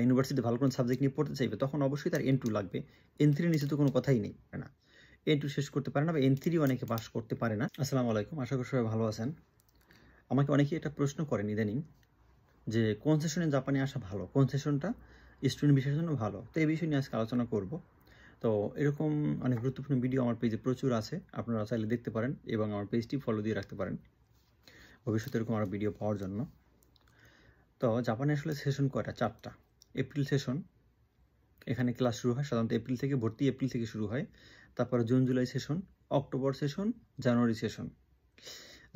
University ভালো কোনো subject নিয়ে পড়তে চাইবে তখন অবশ্যই তার N2 লাগবে। N3 নিচে তো কোনো কথাই নেই না। N2 শেষ করতে পারে না বা N3 অনেকে পাস করতে পারে না। আসসালামু আলাইকুম, আশা করি সবাই ভালো আছেন। আমাকে অনেকেই একটা প্রশ্ন করেন ইদানিং যে কোন সেশনে জাপানে আসা ভালো, কোন সেশনটা স্টুডেন্ট বিষয়ের জন্য ভালো। তো এই বিষয় নিয়ে আজকে আলোচনা করব। তো এরকম অনেক গুরুত্বপূর্ণ ভিডিও আমার পেজে প্রচুর আছে, আপনারা চাইলে দেখতে পারেন এবং আমার পেজটি ফলো দিয়ে রাখতে পারেন ভবিষ্যতে এরকম আরও ভিডিও পাওয়ার জন্য। তো জাপানে আসলে সেশন কয়টা? 4টা। এপ্রিল সেশন, এখানে ক্লাস শুরু হয় সাধারণত এপ্রিল থেকে, ভর্তি এপ্রিল থেকে শুরু হয়। তারপরে June July session, October session, January session.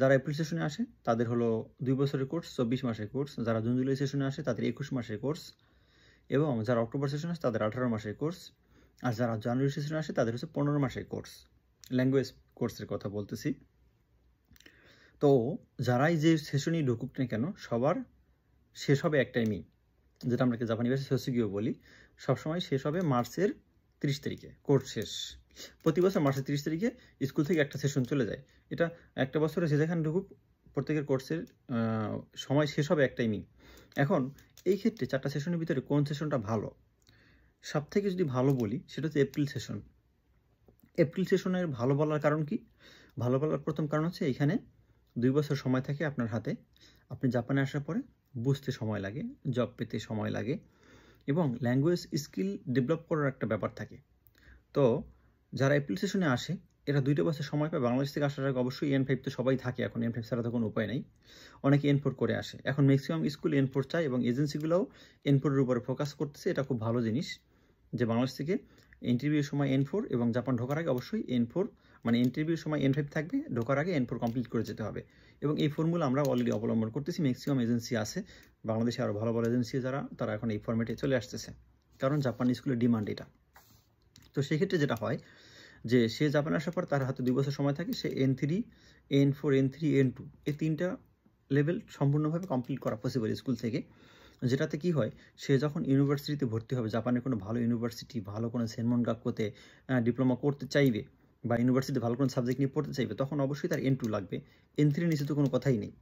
যারা এপ্রিল সেশনে আসে তাদের হলো 2 বছরের কোর্স, 24 মাসের কোর্স। যারা জুন জুলাই সেশনে আসে তাদের 21 মাসের কোর্স, এবং যারা অক্টোবর সেশনে আসে তাদের 18 মাসের কোর্স। আর যারা জানুয়ারি সেশনে আসে তাদের হচ্ছে 15 মাসের কোর্স। ল্যাঙ্গুয়েজ কোর্সের কথা বলতেছি। তো যারাই যে সেশনেই ঢুকুক না কেন সবার শেষ হবে এক টাইমেই, যেটা আমরা জাপানি ভাষায় সোসুগিও বলি। সবসময় শেষ হবে মার্চের 30 তারিখে, কোর্স শেষ। প্রতি বছর মার্চের 30 তারিখে স্কুল থেকে একটা সেশন চলে যায়। এটা একটা বছরে যে যেখানে ঢুকুক প্রত্যেকের কোর্সের সময় শেষ হবে এক টাইমই। এখন এই ক্ষেত্রে 4টা সেশনের ভিতরে কোন সেশনটা ভালো? সব থেকে যদি ভালো বলি সেটা হচ্ছে এপ্রিল সেশন। এপ্রিল সেশনের ভালো বলার কারণ কি? ভালো বলার প্রথম কারণ হচ্ছে এখানে 2 বছর সময় থাকে আপনার হাতে। আপনি জাপানে আসার পরে বুঝতে সময় লাগে, জব পেতে সময় লাগে, এবং ল্যাঙ্গুয়েজ স্কিল ডেভেলপ করার একটা ব্যাপার থাকে। তো যারা এপ্রিল সেশনে আসে এরা 2টা বছর সময় পায়। বাংলাদেশ থেকে আসার আগে অবশ্যই N5 তো সবাই থাকে, এখন N5 ছাড়া তো কোনো উপায় নেই। অনেকে N4 করে আসে। এখন ম্যাক্সিমাম স্কুল N4 চায় এবং এজেন্সিগুলোও N4 এর উপরে ফোকাস করতেছে। এটা খুব ভালো জিনিস যে বাংলাদেশ থেকে ইন্টারভিউর সময় N4 এবং জাপান ঢোকার আগে অবশ্যই N4, মানে ইন্টারভিউর সময় N5 থাকবে, ঢোকার আগে N4 কমপ্লিট করে যেতে হবে। এবং এই ফর্মুলা আমরা অলরেডি অবলম্বন করতেছি। ম্যাক্সিমাম এজেন্সি আছে বাংলাদেশে, আরও ভালো ভালো এজেন্সি যারা, তারা এখন এই ফর্মেটে চলে আসতেছে, কারণ জাপানি স্কুলের ডিমান্ড এটা। তো সেক্ষেত্রে যেটা হয় যে সে জাপানে আসার পর তার হাতে 2 বছর সময় থাকে, সে N3, N4, N3, N2 এই 3টা লেভেল সম্পূর্ণভাবে কমপ্লিট করা পসিবল স্কুল থেকে। যেটাতে কি হয়, সে যখন ইউনিভার্সিটিতে ভর্তি হবে, জাপানের কোনো ভালো ইউনিভার্সিটি, ভালো কোনো সেনমন গাক্কোতে ডিপ্লোমা করতে চাইবে বা ইউনিভার্সিটিতে ভালো কোনো সাবজেক্ট নিয়ে পড়তে চাইবে, তখন অবশ্যই তার N2 লাগবে। N3 নিচে তো কোনো কথাই নেই।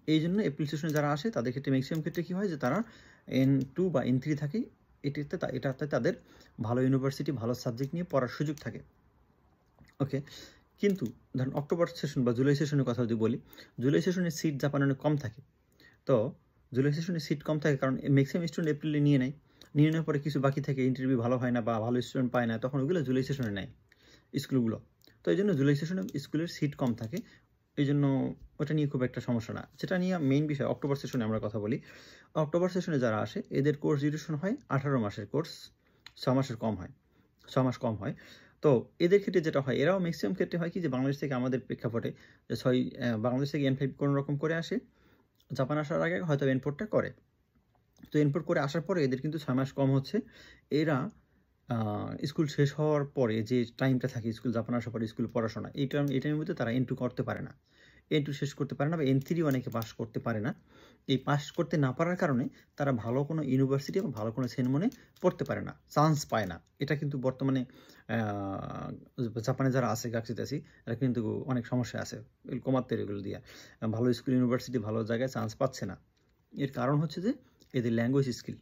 এই জন্য এপ্রিল সেশনে যারা আসে তাদের ক্ষেত্রে ম্যাক্সিমাম ক্ষেত্রে কী হয় যে তারা N2 বা N3 থাকে। এটাতে তাদের ভালো ইউনিভার্সিটি, ভালো সাবজেক্ট নিয়ে পড়ার সুযোগ থাকে। ওকে, কিন্তু ধরুন অক্টোবর সেশন বা জুলাই সেশনের কথা যদি বলি, জুলাই সেশনের সিট জাপানে অনেক কম থাকে। তো জুলাই সেশনে সিট কম থাকে কারণ ম্যাক্সিমাম স্টুডেন্ট এপ্রিলে নিয়ে নেয়। নিয়ে নেওয়ার পরে কিছু বাকি থাকে, ইন্টারভিউ ভালো হয় না বা ভালো স্টুডেন্ট পায় না, তখন ওগুলো জুলাই সেশনে নেয় স্কুলগুলো। তো এই জন্য জুলাই সেশনে স্কুলের সিট কম থাকে, এই জন্য ওটা নিয়ে খুব একটা সমস্যা না। যেটা নিয়ে মেইন বিষয় অক্টোবর সেশনে আমরা কথা বলি। অক্টোবর সেশনে যারা আসে এদের কোর্স ডিউরেশন হয় 18 মাসের কোর্স, 6 মাসের কম হয়, 6 মাস কম হয়। তো এদের ক্ষেত্রে যেটা হয়, এরাও ম্যাক্সিমাম ক্ষেত্রে হয় কি যে বাংলাদেশ থেকে আমাদের প্রেক্ষাপটে যে বাংলাদেশ থেকে N5 কোনো রকম করে আসে, জাপান আসার আগে হয়তো N4টা করে। তো N4 করে আসার পরে এদের কিন্তু 6 মাস কম হচ্ছে। এরা স্কুল শেষ হওয়ার পরে যে টাইমটা থাকে স্কুল জাপান আসার পরে স্কুল পড়াশোনা, এই টাইমের মধ্যে তারা N2 করতে পারে না, N2 শেষ করতে পারে না বা N3 অনেকে পাস করতে পারে না। এই পাস করতে না পারার কারণে তারা ভালো কোনো ইউনিভার্সিটি এবং ভালো কোনো সেনমনে পড়তে পারে না, চান্স পায় না। এটা কিন্তু বর্তমানে জাপানে যারা আছে গাকসিতাসি, এরা কিন্তু অনেক সমস্যা আছে কমাতে এগুলো দিয়ে। ভালো স্কুল, ইউনিভার্সিটি, ভালো জায়গায় চান্স পাচ্ছে না। এর কারণ হচ্ছে যে এদের ল্যাঙ্গুয়েজ স্কিল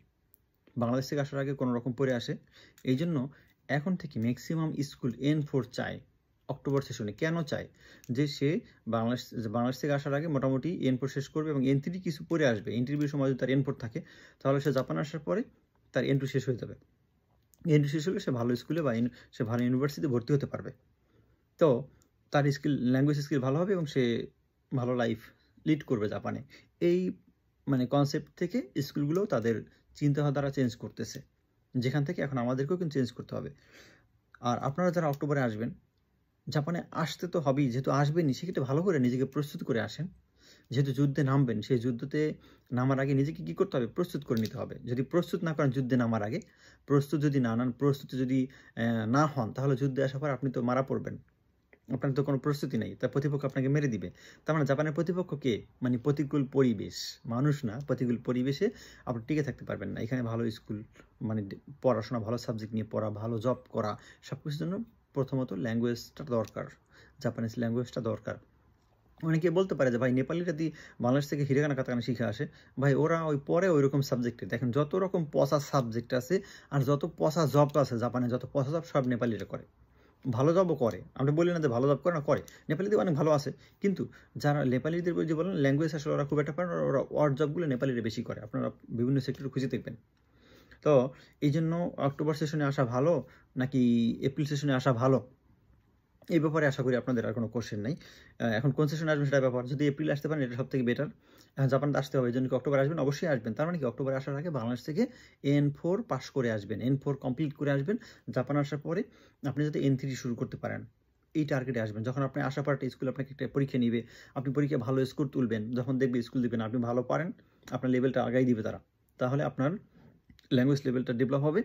বাংলাদেশ থেকে আসার আগে কোনো রকম পড়ে আসে। এই জন্য এখন থেকে ম্যাক্সিমাম স্কুল N4 চায় অক্টোবর সেশনে। কেন চায়? যে সে বাংলাদেশ থেকে আসার আগে মোটামুটি N4 শেষ করবে এবং N3 কিছু পড়ে আসবে। ইন্টারভিউর সময় যদি তার N4 থাকে তাহলে সে জাপান আসার পরে তার N2 শেষ হয়ে যাবে। N2 শেষ হলে সে ভালো স্কুলে বা সে ভালো ইউনিভার্সিটিতে ভর্তি হতে পারবে। তো তার ল্যাঙ্গুয়েজ স্কিল ভালো হবে এবং সে ভালো লাইফ লিড করবে জাপানে। এই মানে কনসেপ্ট থেকে স্কুলগুলোও তাদের চিন্তাধারা চেঞ্জ করতেছে, যেখান থেকে এখন আমাদেরকেও কিন্তু চেঞ্জ করতে হবে। আর আপনারা যারা অক্টোবরে আসবেন, জাপানে আসতে তো হবেই, যেহেতু আসবেনই সেক্ষেত্রে ভালো করে নিজেকে প্রস্তুত করে আসেন। যেহেতু যুদ্ধে নামবেন, সেই যুদ্ধতে নামার আগে নিজেকে কী করতে হবে? প্রস্তুত করে নিতে হবে। যদি প্রস্তুত না করেন যুদ্ধে নামার আগে, প্রস্তুত যদি না নেন, প্রস্তুতি যদি না হন, তাহলে যুদ্ধে আসার পর আপনি তো মারা পড়বেন। আপনার তো কোনো প্রস্তুতি নেই, তার প্রতিপক্ষ আপনাকে মেরে দিবে। তার মানে জাপানের প্রতিপক্ষ কে? মানে প্রতিকূল পরিবেশ, মানুষ না, প্রতিকূল পরিবেশে আপনি টিকে থাকতে পারবেন না। এখানে ভালো স্কুল, মানে পড়াশোনা, ভালো সাবজেক্ট নিয়ে পড়া, ভালো জব করা, সব কিছুর জন্য প্রথমত ল্যাঙ্গুয়েজটা দরকার, জাপানিজ ল্যাঙ্গুয়েজটা দরকার। অনেকে বলতে পারে যে ভাই নেপালিরা দিয়ে বাংলাদেশ থেকে হিরাগানা কাতাকানা শিখে আসে। ভাই ওরা ওই পরে ওইরকম সাবজেক্টে দেখেন যত রকম পচা সাবজেক্ট আছে আর যত পচা জব আছে জাপানে, যত পচা জব সব নেপালিরা করে। ভালো জবও করে, আপনি বললেন না যে ভালো জব করে না, করে। নেপালিদের অনেক ভালো আছে, কিন্তু যারা নেপালিদের যে বলেন ল্যাঙ্গুয়েজ আসলে ওরা খুব একটা পারে না, ওরা ওয়ার্ড জবগুলো নেপালিরা বেশি করে, আপনারা বিভিন্ন সেক্টরে খুঁজে দেখবেন। তো এই জন্য অক্টোবর সেশনে আসা ভালো নাকি এপ্রিল সেশনে আসা ভালো, এই ব্যাপারে আশা করি আপনাদের আর কোনো কোশ্চেন নাই। এখন কোন সেশনে আসবেন সেটা ব্যাপার, যদি এপ্রিল আসতে পারেন এটা সবথেকে বেটার। জাপানতে আসতে হবে, এই জন্য কি অক্টোবর আসবেন, অবশ্যই আসবেন। তার মানে কি অক্টোবরে আসার আগে বাংলাদেশ থেকে N4 পাস করে আসবেন, N4 কমপ্লিট করে আসবেন। জাপান আসার পরে আপনি যাতে N3 শুরু করতে পারেন, এই টার্গেটে আসবেন। যখন আপনি আসার পর একটা স্কুল আপনাকে একটা পরীক্ষা নিবে, আপনি পরীক্ষায় ভালো স্কোর তুলবেন, যখন দেখবে স্কুল দিবেন আপনি ভালো পারেন, আপনার লেভেলটা আগাই দিবে তারা, তাহলে আপনার ল্যাঙ্গুয়েজ লেভেলটা ডেভেলপ হবে,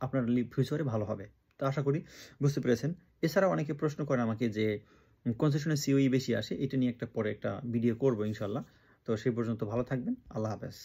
আপনার ফিউচারে ভালো হবে। তো আশা করি বুঝতে পেরেছেন। এছাড়াও অনেকে প্রশ্ন করে আমাকে যে কোন সেশনে সিওই বেশি আসে, এটা নিয়ে একটা পরে একটা ভিডিও করবো ইনশাল্লাহ। তো সেই পর্যন্ত ভালো থাকবেন, আল্লাহ হাফেজ।